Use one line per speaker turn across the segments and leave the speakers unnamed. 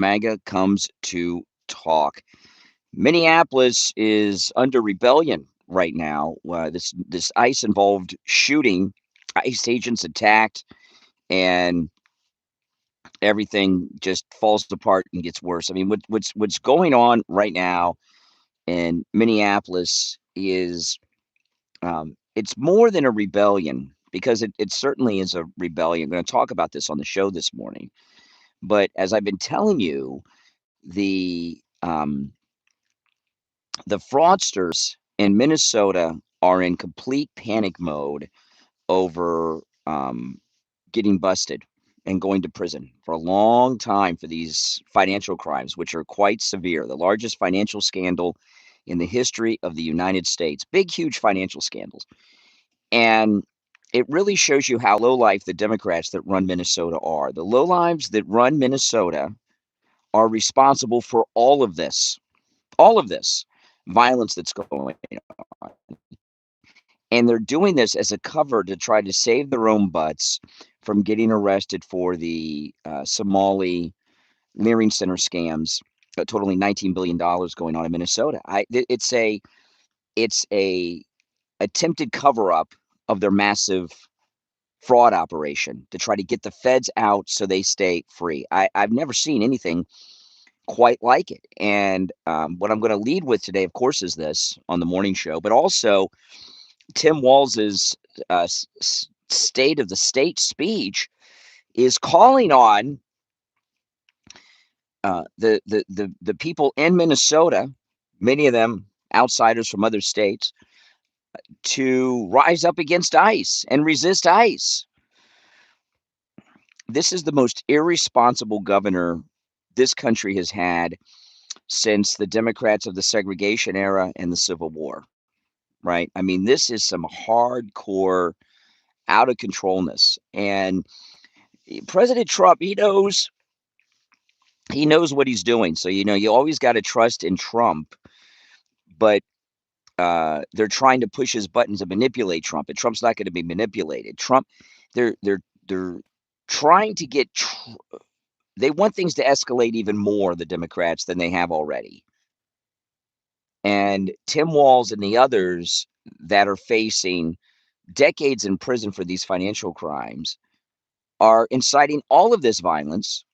MAGA comes to talk. Minneapolis is under rebellion right now. This ICE involved shooting, ICE agents attacked, and everything just falls apart and gets worse. I mean, what's going on right now in Minneapolis is it's more than a rebellion because it certainly is a rebellion. I'm going to talk about this on the show this morning. But as I've been telling you, the um, the fraudsters in Minnesota are in complete panic mode over getting busted and going to prison for a long time for these financial crimes, which are quite severe. The largest financial scandal in the history of the United States. Big, huge financial scandals. And it really shows you how low life the Democrats that run Minnesota are. The low lives that run Minnesota are responsible for all of this violence that's going on. And they're doing this as a cover to try to save their own butts from getting arrested for the Somali Learning Center scams, totaling $19 billion going on in Minnesota. It's a attempted cover up of their massive fraud operation to try to get the feds out so they stay free. I've never seen anything quite like it. And what I'm going to lead with today, of course, is this on the morning show, but also Tim Walz's State of the State speech is calling on the people in Minnesota, many of them outsiders from other states, to rise up against ICE and resist ICE. This is the most irresponsible governor this country has had since the Democrats of the segregation era and the Civil War, right? I mean, this is some hardcore out of controlness. And President Trump, he knows what he's doing. So, you always got to trust in Trump, but they're trying to push his buttons to manipulate Trump, and Trump's not going to be manipulated. They're trying to get, they want things to escalate even more, the Democrats, than they have already. And Tim Walz and the others that are facing decades in prison for these financial crimes are inciting all of this violence,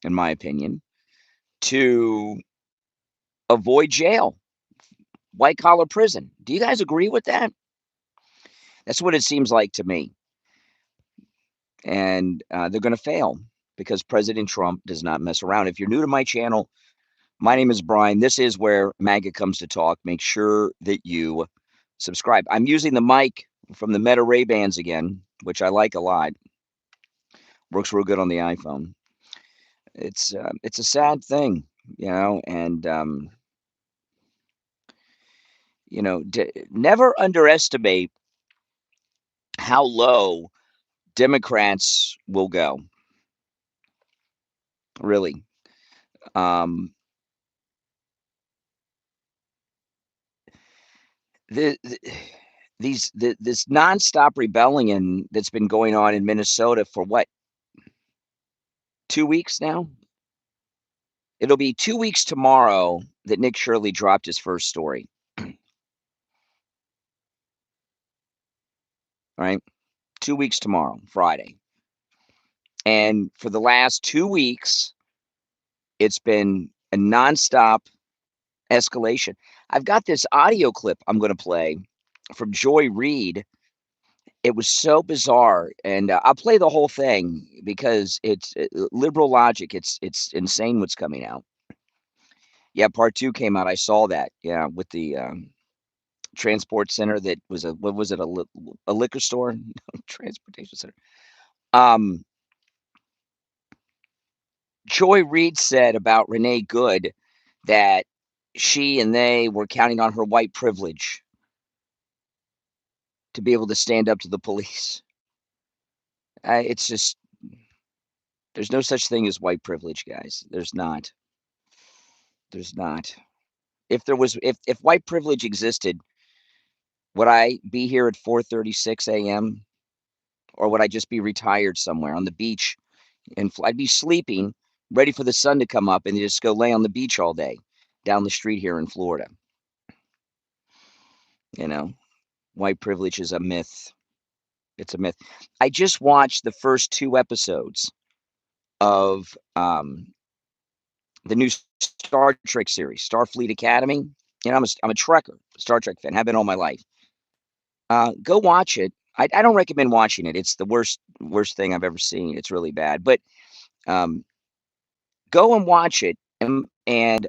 in my opinion, to avoid jail, white collar prison. Do you guys agree with that? That's what it seems like to me. And they're going to fail because President Trump does not mess around. If you're new to my channel, my name is Brian. This is where MAGA comes to talk. Make sure that you subscribe. I'm using the mic from the Meta Ray-Bans again, which I like a lot. Works real good on the iPhone. It's a sad thing, and never underestimate how low Democrats will go. Really. This nonstop rebellion that's been going on in Minnesota for what, 2 weeks now? It'll be 2 weeks tomorrow that Nick Shirley dropped his first story. Right? 2 weeks tomorrow, Friday. And for the last 2 weeks, it's been a nonstop escalation. I've got this audio clip I'm going to play from Joy Reid. It was so bizarre, and I'll play the whole thing because it's liberal logic. It's insane what's coming out. Yeah, part 2 came out. I saw that. Yeah, with the transport center that was what was it, a liquor store? Transportation center. Joy Reid said about Renee Good that she and they were counting on her white privilege to be able to stand up to the police. It's just, there's no such thing as white privilege, guys. There's not. There's not. If white privilege existed, would I be here at 4:36 a.m. or would I just be retired somewhere on the beach? And I'd be sleeping ready for the sun to come up, and they just go lay on the beach all day down the street here in Florida. You know, white privilege is a myth. It's a myth. I just watched the first 2 episodes of the new Star Trek series, Starfleet Academy. You know, I'm a Trekker, Star Trek fan. Have been all my life. Go watch it. I don't recommend watching it. It's the worst thing I've ever seen. It's really bad. But um, go and watch it and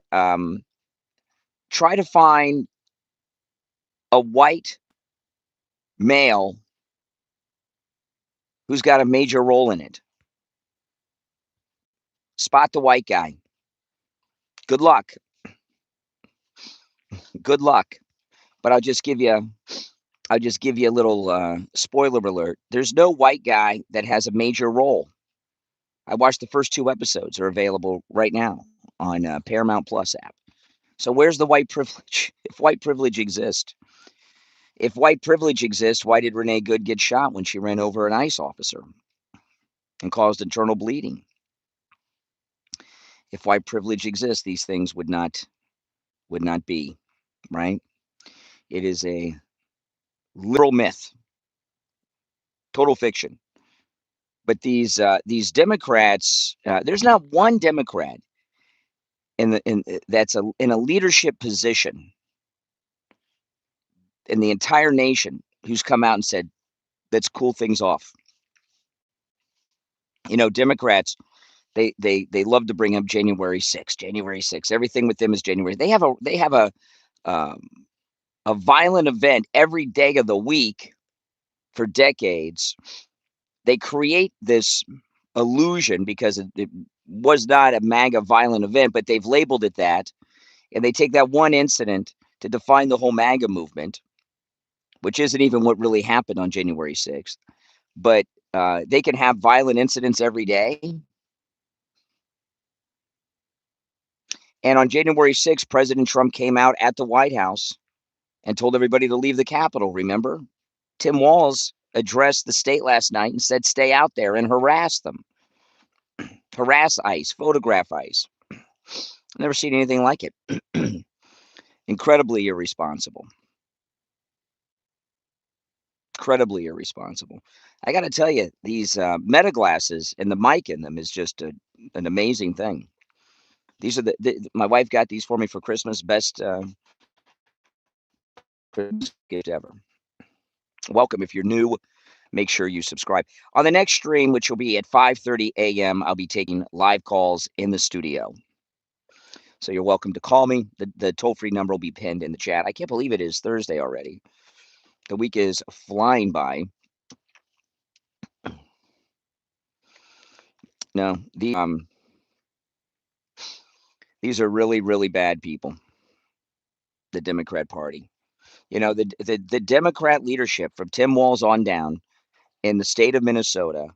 try to find a white male who's got a major role in it. Spot the white guy. Good luck. Good luck. But I'll just give you a little spoiler alert. There's no white guy that has a major role. I watched the first 2 episodes. Are available right now on Paramount Plus app. So where's the white privilege? If white privilege exists, why did Renee Good get shot when she ran over an ICE officer and caused internal bleeding? If white privilege exists, these things would not be, right? It is a literal myth, total fiction. But these Democrats, there's not one Democrat that's in a leadership position in the entire nation who's come out and said, let's cool things off. You know, Democrats, they love to bring up January 6th. January 6th. Everything with them is January. They have a violent event every day of the week for decades. They create this illusion because it was not a MAGA violent event, but they've labeled it that. And they take that one incident to define the whole MAGA movement, which isn't even what really happened on January 6th. But they can have violent incidents every day. And on January 6th, President Trump came out at the White House and told everybody to leave the Capitol, remember? Tim Walz addressed the state last night and said, stay out there and harass them. Harass ICE, photograph ICE. Never seen anything like it. Incredibly irresponsible. Incredibly irresponsible. I got to tell you, these Meta glasses and the mic in them is just an amazing thing. These are my wife got these for me for Christmas. Best Christmas gift ever. Welcome. If you're new, make sure you subscribe. On the next stream, which will be at 5:30 a.m., I'll be taking live calls in the studio. So you're welcome to call me. The toll-free number will be pinned in the chat. I can't believe it is Thursday already. The week is flying by. No, these are really, really bad people. The Democrat Party. You know, the Democrat leadership from Tim Walz on down in the state of Minnesota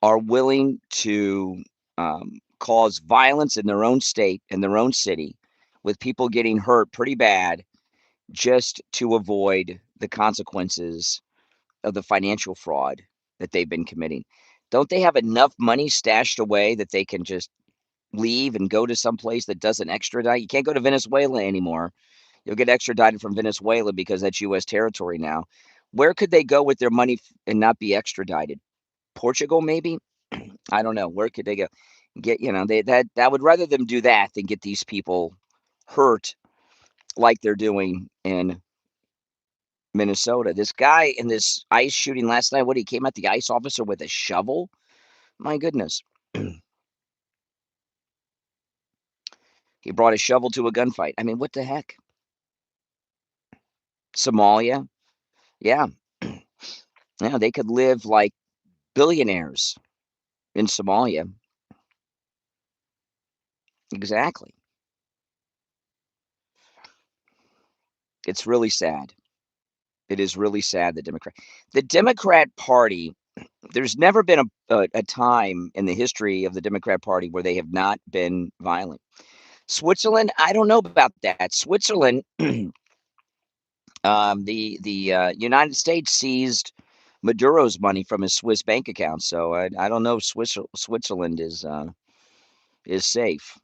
are willing to cause violence in their own state, in their own city, with people getting hurt pretty bad just to avoid the consequences of the financial fraud that they've been committing. Don't they have enough money stashed away that they can just leave and go to some place that doesn't extradite? You can't go to Venezuela anymore. You'll get extradited from Venezuela because that's U.S. territory now. Where could they go with their money and not be extradited? Portugal, maybe? I don't know. Where could they go? That would rather them do that than get these people hurt like they're doing in Minnesota. This guy in this ICE shooting last night, he came at the ICE officer with a shovel? My goodness. He brought a shovel to a gunfight. I mean, what the heck? Somalia? Yeah. Yeah, they could live like billionaires in Somalia. Exactly. It's really sad. It is really sad, the Democrat Party, there's never been a time in the history of the Democrat Party where they have not been violent. Switzerland, I don't know about that. Switzerland, the United States seized Maduro's money from his Swiss bank account, so I don't know if Switzerland is is safe.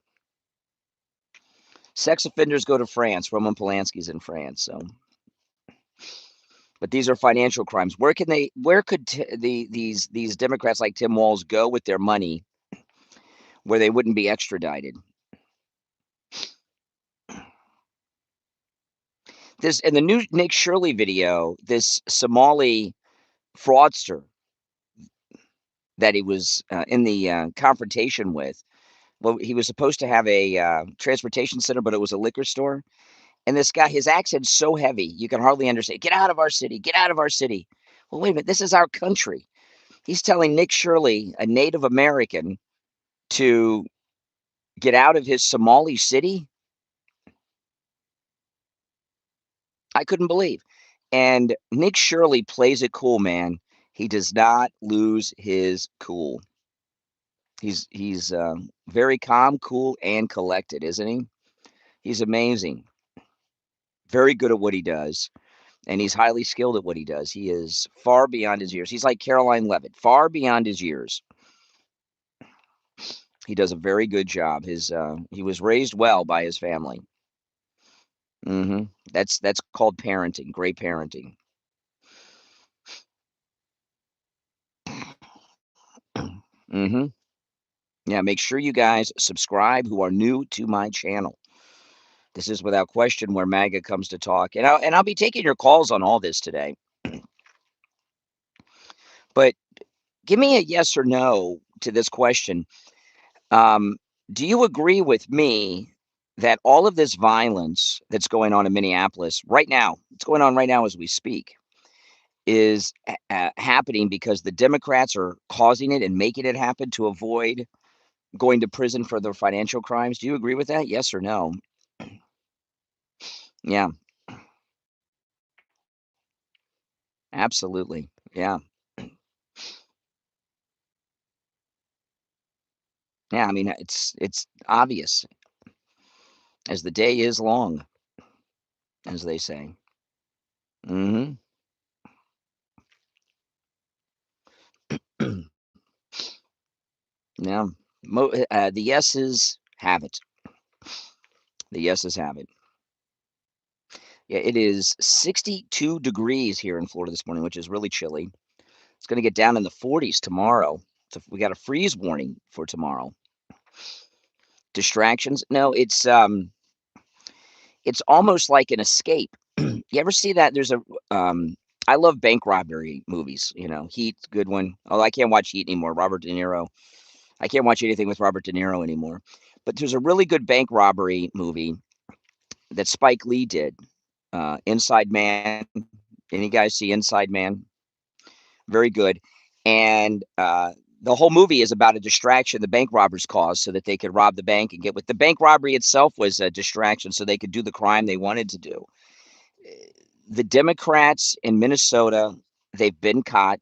Sex offenders go to France. Roman Polanski's in France, so. But these are financial crimes. Where could these Democrats like Tim Walz go with their money where they wouldn't be extradited? This in the new Nick Shirley video, this Somali fraudster that he was in the confrontation with. Well, he was supposed to have a transportation center, but it was a liquor store. And this guy, his accent's so heavy, you can hardly understand. Get out of our city. Get out of our city. Well, wait a minute. This is our country. He's telling Nick Shirley, a Native American, to get out of his Somali city. I couldn't believe. And Nick Shirley plays it cool, man. He does not lose his cool. He's very calm, cool, and collected, isn't he? He's amazing. Very good at what he does, and he's highly skilled at what he does. He is far beyond his years. He's like Caroline Levitt, far beyond his years. He does a very good job. He was raised well by his family. That's called parenting, great parenting. Yeah, make sure you guys subscribe who are new to my channel. This is without question where MAGA comes to talk, and I'll be taking your calls on all this today. But give me a yes or no to this question. Do you agree with me that all of this violence that's going on in Minneapolis right now, it's going on right now as we speak, is happening because the Democrats are causing it and making it happen to avoid going to prison for their financial crimes? Do you agree with that? Yes or no? Yeah, absolutely. Yeah. Yeah, I mean, it's obvious as the day is long, as they say. Mhm. Yeah. The yeses have it. The yeses have it. Yeah, it is 62 degrees here in Florida this morning, which is really chilly. It's going to get down in the 40s tomorrow. So we got a freeze warning for tomorrow. Distractions? No, it's almost like an escape. You ever see that? I love bank robbery movies, Heat, good one. Oh, I can't watch Heat anymore. Robert De Niro. I can't watch anything with Robert De Niro anymore. But there's a really good bank robbery movie that Spike Lee did. Inside Man. Any guys see Inside Man? Very good. And the whole movie is about a distraction the bank robbers caused so that they could rob the bank and get with the bank robbery itself was a distraction so they could do the crime they wanted to do. The Democrats in Minnesota, they've been caught.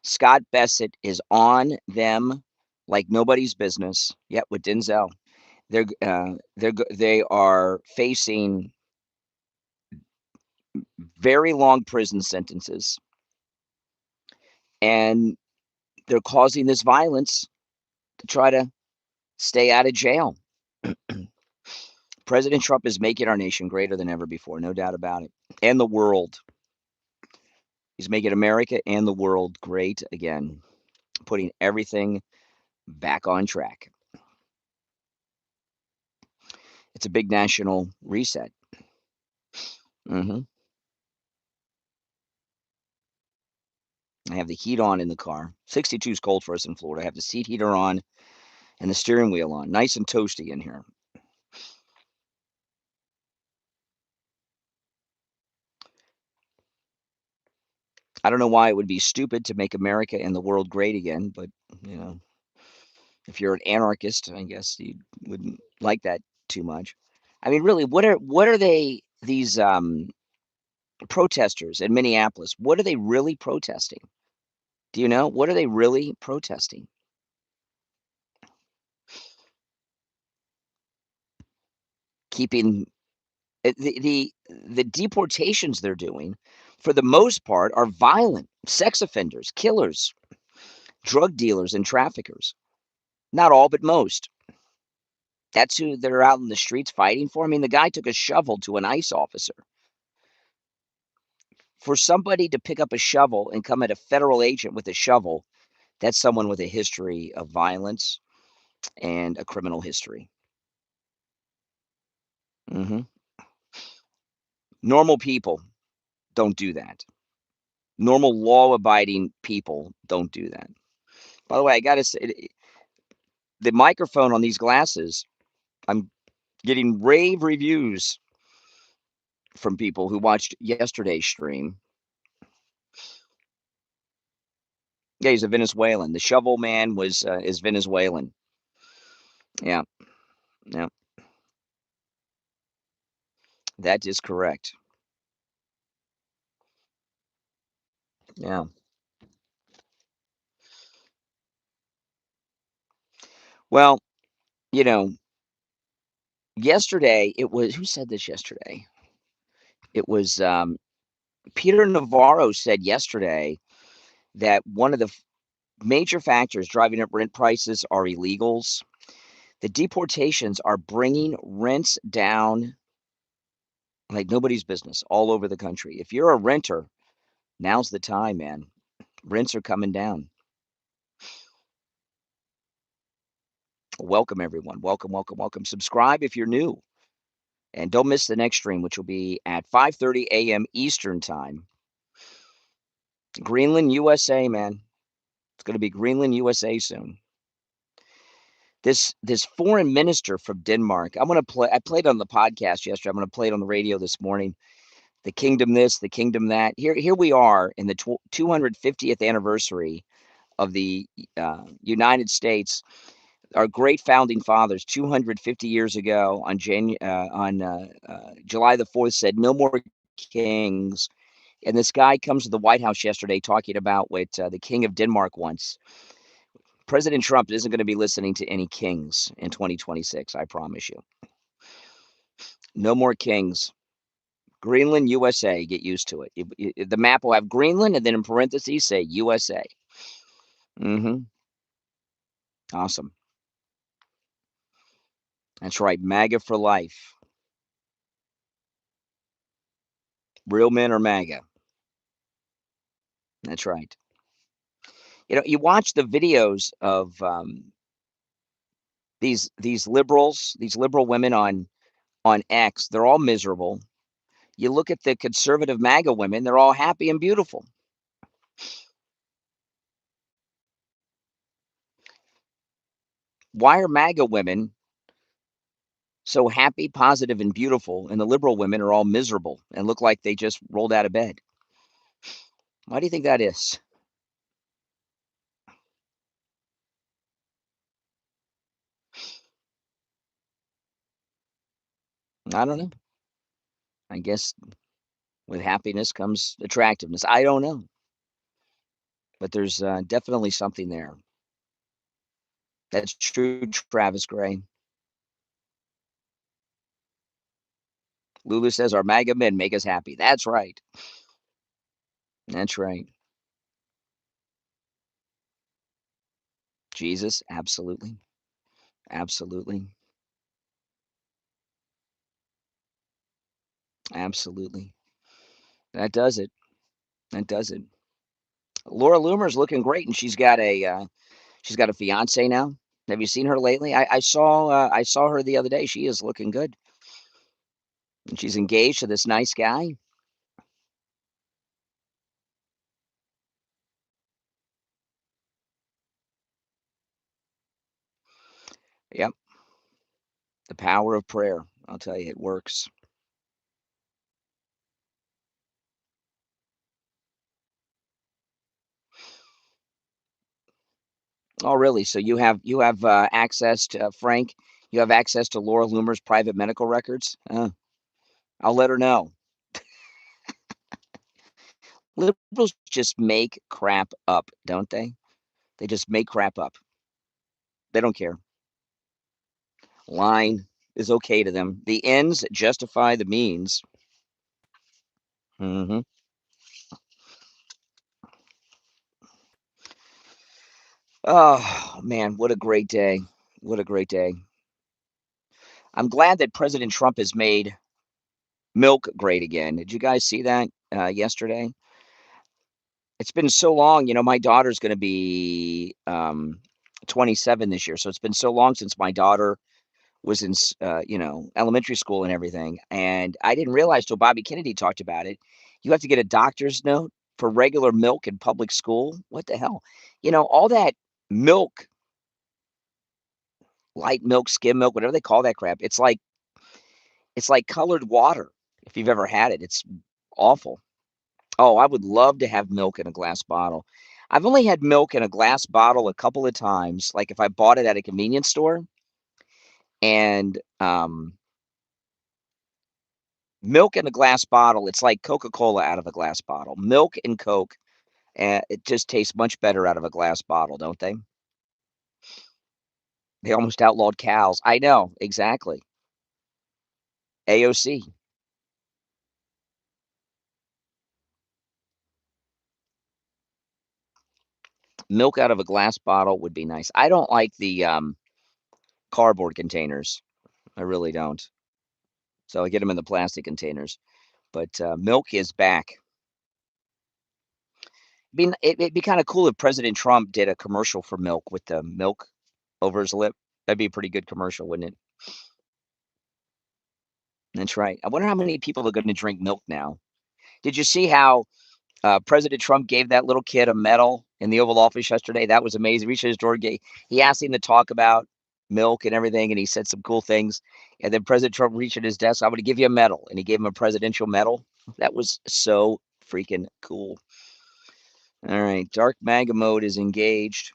Scott Bassett is on them like nobody's business. Yet with Denzel, they are facing very long prison sentences, and they're causing this violence to try to stay out of jail. President Trump is making our nation greater than ever before, no doubt about it, and the world. He's making America and the world great again, putting everything back on track. It's a big national reset. I have the heat on in the car. 62 is cold for us in Florida. I have the seat heater on and the steering wheel on. Nice and toasty in here. I don't know why it would be stupid to make America and the world great again, but if you're an anarchist, I guess you wouldn't like that too much. I mean, really, what are these protesters in Minneapolis? What are they really protesting? Do you know? What are they really protesting? Keeping the deportations they're doing, for the most part, are violent sex offenders, killers, drug dealers, and traffickers. Not all, but most. That's who they're out in the streets fighting for. I mean, the guy took a shovel to an ICE officer. For somebody to pick up a shovel and come at a federal agent with a shovel, that's someone with a history of violence and a criminal history. Hmm. Normal people don't do that. Normal law-abiding people don't do that. By the way, I gotta say, the microphone on these glasses, I'm getting rave reviews from people who watched yesterday's stream. Yeah, he's a Venezuelan. The shovel man is Venezuelan. Yeah, yeah, that is correct. Yeah. Well, you know, yesterday it was who said this yesterday? It was Peter Navarro said yesterday that one of the major factors driving up rent prices are illegals. The deportations are bringing rents down like nobody's business all over the country. If you're a renter, now's the time, man. Rents are coming down. Welcome, everyone. Welcome, welcome, welcome. Subscribe if you're new. And don't miss the next stream, which will be at 5:30 a.m. Eastern Time. Greenland, USA, man. It's going to be Greenland, USA soon. This foreign minister from Denmark. I'm going to play. I played on the podcast yesterday. I'm going to play it on the radio this morning. The kingdom this, the kingdom that. Here we are in the 250th anniversary of the United States. Our great founding fathers, 250 years ago, on July the 4th, said no more kings. And this guy comes to the White House yesterday talking about what the King of Denmark wants. President Trump isn't going to be listening to any kings in 2026, I promise you. No more kings. Greenland, USA. Get used to it. The map will have Greenland, and then in parentheses say USA. Mm-hmm. Awesome. That's right. MAGA for life. Real men are MAGA. That's right. You watch the videos of these liberals, these liberal women on X. They're all miserable. You look at the conservative MAGA women; they're all happy and beautiful. Why are MAGA women so happy, positive, and beautiful, and the liberal women are all miserable and look like they just rolled out of bed? Why do you think that is? I don't know. I guess with happiness comes attractiveness. I don't know, but there's definitely something there. That's true, Travis Gray. Lulu says our MAGA men make us happy. That's right. That's right. Jesus, absolutely. Absolutely. Absolutely. That does it. That does it. Laura Loomer's looking great, and she's got a fiance now. Have you seen her lately? I saw her the other day. She is looking good, and she's engaged to this nice guy. Yep, the power of prayer. I'll tell you, it works. Oh, really? So you have access to Frank. You have access to Laura Loomer's private medical records. I'll let her know. Liberals just make crap up, don't they? They just make crap up. They don't care. Lying is okay to them. The ends justify the means. Hmm. Oh man, what a great day! What a great day! I'm glad that President Trump has made milk great again. Did you guys see that yesterday? It's been so long. My daughter's going to be 27 this year, so it's been so long since my daughter was in elementary school and everything. And I didn't realize till Bobby Kennedy talked about it. You have to get a doctor's note for regular milk in public school. What the hell? All that milk, light milk, skim milk, whatever they call that crap. It's like colored water. If you've ever had it, it's awful. Oh, I would love to have milk in a glass bottle. I've only had milk in a glass bottle a couple of times, like if I bought it at a convenience store. And milk in a glass bottle, it's like Coca-Cola out of a glass bottle. Milk and Coke, it just tastes much better out of a glass bottle, don't they? They almost outlawed cows. I know, exactly. AOC. Milk out of a glass bottle would be nice. I don't like the cardboard containers. I really don't. So I get them in the plastic containers. But milk is back. It'd be kind of cool if President Trump did a commercial for milk with the milk over his lip. That'd be a pretty good commercial, wouldn't it? That's right. I wonder how many people are going to drink milk now. Did you see how President Trump gave that little kid a medal in the Oval Office yesterday? That was amazing. Reached his door, he asked him to talk about milk and everything, and he said some cool things. And then President Trump reached at his desk, "I'm going to give you a medal," and he gave him a presidential medal. That was so freaking cool. All right, dark MAGA mode is engaged.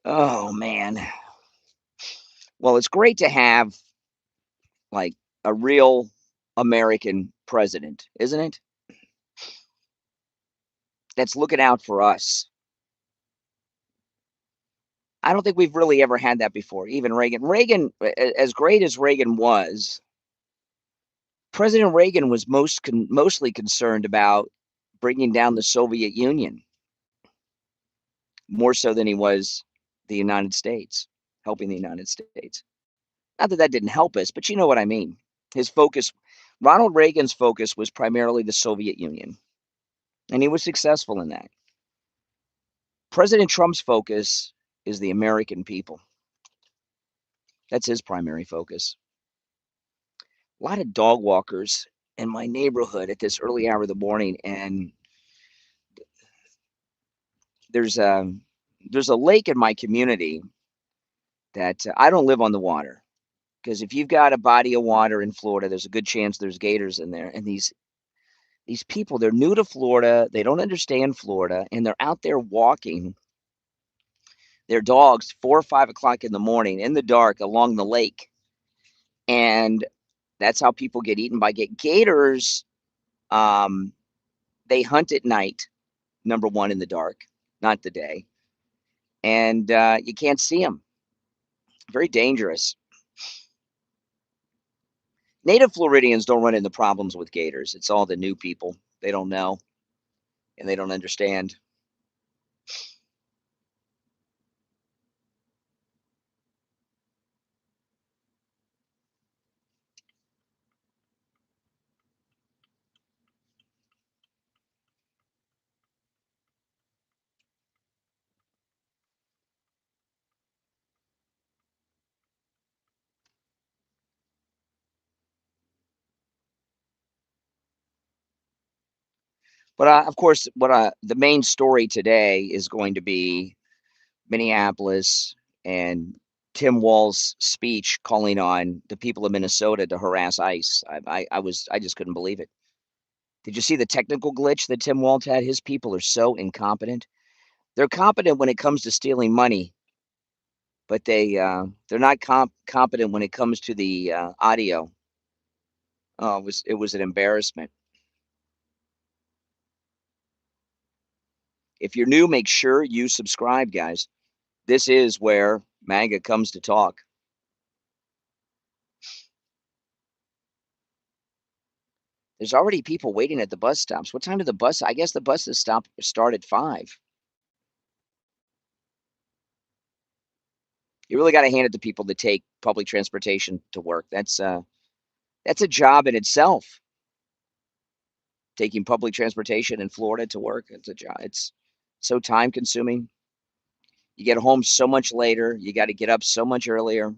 Oh man. Well, it's great to have like a real American president, isn't it? That's looking out for us. I don't think we've really ever had that before. Even Reagan. Reagan, as great as Reagan was, President Reagan was mostly concerned about bringing down the Soviet Union more so than he was the United States, helping the United States. Not that that didn't help us, but you know what I mean. His focus, Ronald Reagan's focus was primarily the Soviet Union, and he was successful in that. President Trump's focus is the American people. That's his primary focus. A lot of dog walkers in my neighborhood at this early hour of the morning, and there's a there's a lake in my community that I don't live on the water, because if you've got a body of water in Florida, there's a good chance there's gators in there. And these people, they're new to Florida, they don't understand Florida, and they're out there walking their dogs 4 or 5 o'clock in the morning in the dark along the lake, and that's how people get eaten by gators. Um, they hunt at night, number one, in the dark, not the day, and you can't see them. Very dangerous. Native Floridians don't run into problems with gators. It's all the new people. They don't know and they don't understand. But of course, the main story today is going to be Minneapolis and Tim Walz's speech calling on the people of Minnesota to harass ICE. I just couldn't believe it. Did you see the technical glitch that Tim Walz had? His people are so incompetent. They're competent when it comes to stealing money, but they're not competent when it comes to the audio. Oh, it was an embarrassment. If you're new, make sure you subscribe, guys. This is where MAGA comes to talk. There's already people waiting at the bus stops. What time do the bus? I guess the buses start at 5. You really got to hand it to people that take public transportation to work. That's a job in itself. Taking public transportation in Florida to work, it's a job. It's so time consuming. You get home so much later. You got to get up so much earlier.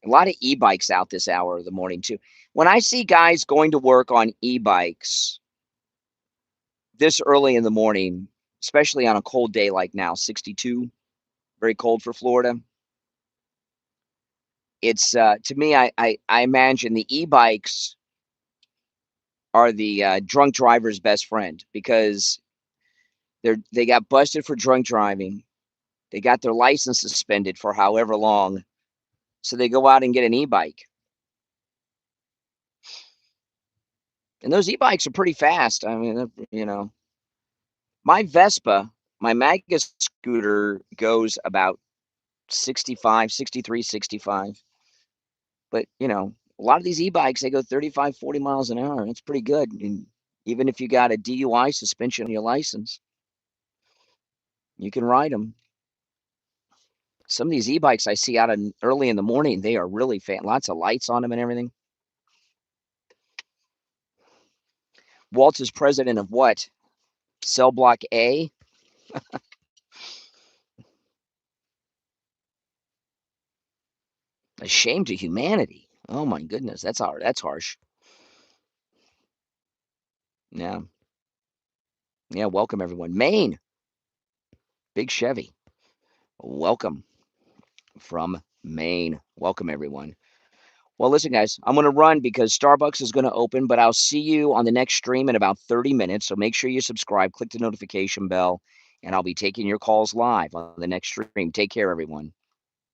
A lot of e-bikes out this hour of the morning too. When I see guys going to work on e-bikes this early in the morning, especially on a cold day like now, 62, very cold for Florida. It's to me, I imagine the e-bikes are the drunk driver's best friend, because they got busted for drunk driving. They got their license suspended for however long, so they go out and get an e-bike. And those e-bikes are pretty fast. I mean, my Vespa, my MAGA scooter goes about 65, 63, 65. But, a lot of these e-bikes, they go 35, 40 miles an hour. That's pretty good. And even if you got a DUI suspension on your license, you can ride them. Some of these e-bikes I see out early in the morning, they are really fast. Lots of lights on them and everything. Walt is president of what? Cell Block A? A shame to humanity. Oh my goodness, that's harsh. Yeah. Yeah, welcome everyone. Maine. Big Chevy. Welcome from Maine. Welcome everyone. Well, listen, guys, I'm going to run because Starbucks is going to open, but I'll see you on the next stream in about 30 minutes. So make sure you subscribe, click the notification bell, and I'll be taking your calls live on the next stream. Take care, everyone.